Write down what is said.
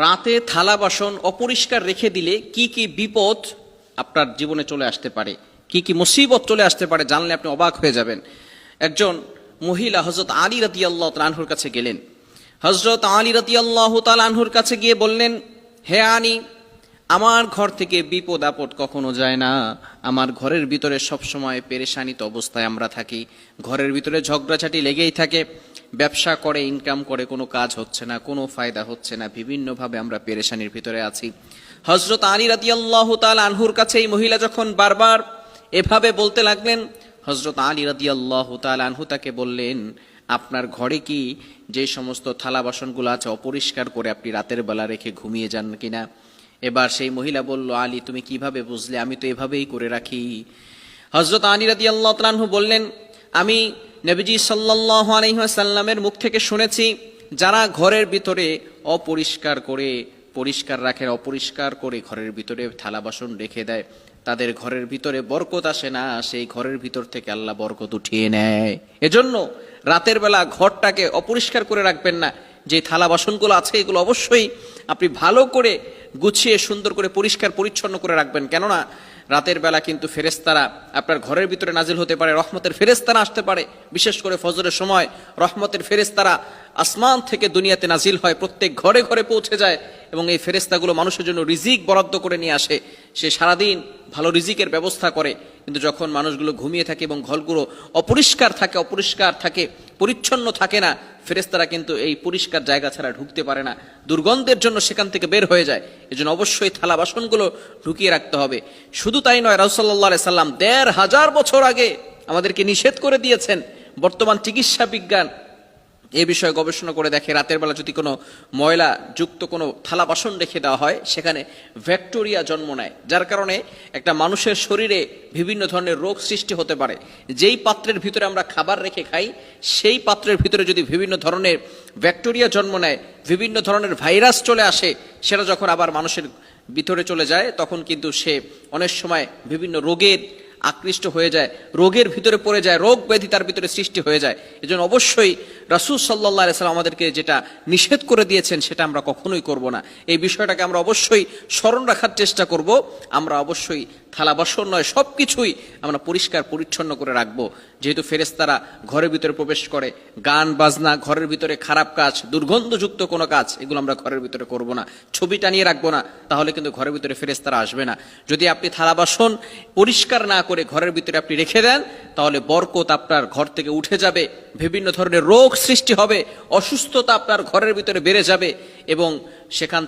রাতে থালা বাসন অপরিষ্কার রেখে দিলে কি কি বিপদ আপনার জীবনে চলে আসতে পারে, কি কি মুসিবত চলে আসতে পারে, জানলে আপনি অবাক হয়ে যাবেন। একজন মহিলা হযরত আলী রাদিয়াল্লাহু তাআলা আনহুর কাছে গেলেন। হযরত আলী রাদিয়াল্লাহু তাআলা আনহুর কাছে গিয়ে বললেন, হে আলী, আমার ঘর থেকে বিপদ আপদ কখনো যায় না। আমার ঘরের ভিতরে সবসময় পেরেশানিত অবস্থায় আমরা থাকি। ঘরের ভিতরে ঝগড়াঝাটি লেগেই থাকে। ব্যবসা করে, ইনকাম করে, কোনো কাজ হচ্ছে না, কোনো ফায়দা হচ্ছে না, বিভিন্নভাবে আমরা পেরেশানির ভিতরে আছি। হযরত আলী রাদিয়াল্লাহু তাআলা আনহুর কাছে এই মহিলা যখন বারবার এভাবে বলতে লাগলেন, হযরত আলী রাদিয়াল্লাহু তাআলা আনহু তাকে বললেন, আপনার ঘরে কি যে সমস্ত থালা বাসনগুলো আছে অপরিষ্কার করে আপনি রাতের বেলা রেখে ঘুমিয়ে যান কিনা? এবার সেই মহিলা বলল, আলী, তুমি কিভাবে বুঝলে? আমি তো এভাবেই করে রাখি। হযরত আলী রাদিয়াল্লাহু তাআলা আনহু বললেন, আমি নবীজি সাল্লাল্লাহু আলাইহি ওয়াসাল্লামের মুখ থেকে শুনেছি, যারা ঘরের ভিতরে অপরিষ্কার করে পরিষ্কার রাখে, অপরিষ্কার করে ঘরের ভিতরে থালা বাসন রেখে দেয়, তাদের ঘরের ভিতরে বরকত আসে না, সেই ঘরের ভিতর থেকে আল্লাহ বরকত উঠিয়ে নেয়। এজন্য রাতের বেলা ঘরটাকে অপরিষ্কার করে রাখবেন না। যে থালা বাসনগুলো আছে এগুলো অবশ্যই আপনি ভালো করে গুছিয়ে সুন্দর করে পরিষ্কার পরিচ্ছন্ন করে রাখবেন। কেননা রাতের বেলা কিন্তু ফেরেশতারা আপনার ঘরের ভিতরে নাজিল হতে পারে, রহমতের ফেরেশতারা আসতে পারে। বিশেষ করে ফজরের সময় রহমতের ফেরেশতারা আসমান থেকে দুনিয়াতে নাজিল হয়, প্রত্যেক ঘরে ঘরে পৌঁছে যায় এবং এই ফেরেশতাগুলো মানুষের জন্য রিজিক বরাদ্দ করে নিয়ে আসে। সে সারাদিন ভালো রিজিকের ব্যবস্থা করে, কিন্তু যখন মানুষগুলো ঘুমিয়ে থাকে এবং ঘরগুলো অপরিষ্কার থাকে, পরিচ্ছন্ন থাকে না, ফেরেশতারা কিন্তু এই পরিষ্কার জায়গা ছাড়া ঢুকতে পারে না, দুর্গন্ধের জন্য সেখান থেকে বের হয়ে যায়। এজন্য অবশ্যই থালা বাসনগুলো ঢুকিয়ে রাখতে হবে। শুধু তাই নয়, রাসূলুল্লাহ সাল্লাল্লাহু আলাইহি সাল্লাম ১৫০০ বছর আগে আমাদেরকে নিষেধ করে দিয়েছেন। বর্তমান চিকিৎসা বিজ্ঞান এই বিষয়ে গবেষণা করে দেখে, রাতের বেলা যদি কোনো ময়লা যুক্ত কোনো থালা বাসন রেখে দেওয়া হয়, সেখানে ব্যাকটেরিয়া জন্ম নেয়, যার কারণে একটা মানুষের শরীরে বিভিন্ন ধরনের রোগ সৃষ্টি হতে পারে। যেই পাত্রের ভিতরে আমরা খাবার রেখে খাই, সেই পাত্রের ভিতরে যদি বিভিন্ন ধরনের ব্যাকটেরিয়া জন্ম নেয়, বিভিন্ন ধরনের ভাইরাস চলে আসে, সেটা যখন আবার মানুষের ভিতরে চলে যায়, তখন কিন্তু সে অনেক সময় বিভিন্ন রোগের আকৃষ্ট হয়ে যায়, রোগের ভিতরে পড়ে যায়, রোগ ব্যাধি তার ভিতরে সৃষ্টি হয়ে যায়। এজন্য অবশ্যই রাসূল সাল্লাল্লাহু আলাইহি সাল্লাম আমাদেরকে যেটা নিষেধ করে দিয়েছেন সেটা আমরা কখনোই করব না। এই বিষয়টাকে আমরা অবশ্যই স্মরণ রাখার চেষ্টা করব। আমরা অবশ্যই থালা বাসন নয়, সব কিছুই আমরা পরিষ্কার পরিচ্ছন্ন করে রাখবো। যেহেতু ফেরেশতারা ঘরের ভিতরে প্রবেশ করে, গান বাজনা, ঘরের ভিতরে খারাপ কাজ, দুর্গন্ধযুক্ত কোনো কাজ, এগুলো আমরা ঘরের ভিতরে করব না। ছবি টানিয়ে রাখবো না, তাহলে কিন্তু ঘরের ভিতরে ফেরেশতারা আসবে না। যদি আপনি থালা বাসন পরিষ্কার না করে ঘরের ভিতরে আপনি রেখে দেন, তাহলে বরকত আপনার ঘর থেকে উঠে যাবে, বিভিন্ন ধরনের রোগ সৃষ্টি হবে, অসুস্থতা আপনার ঘরের ভিতরে বেড়ে যাবে এবং সেখান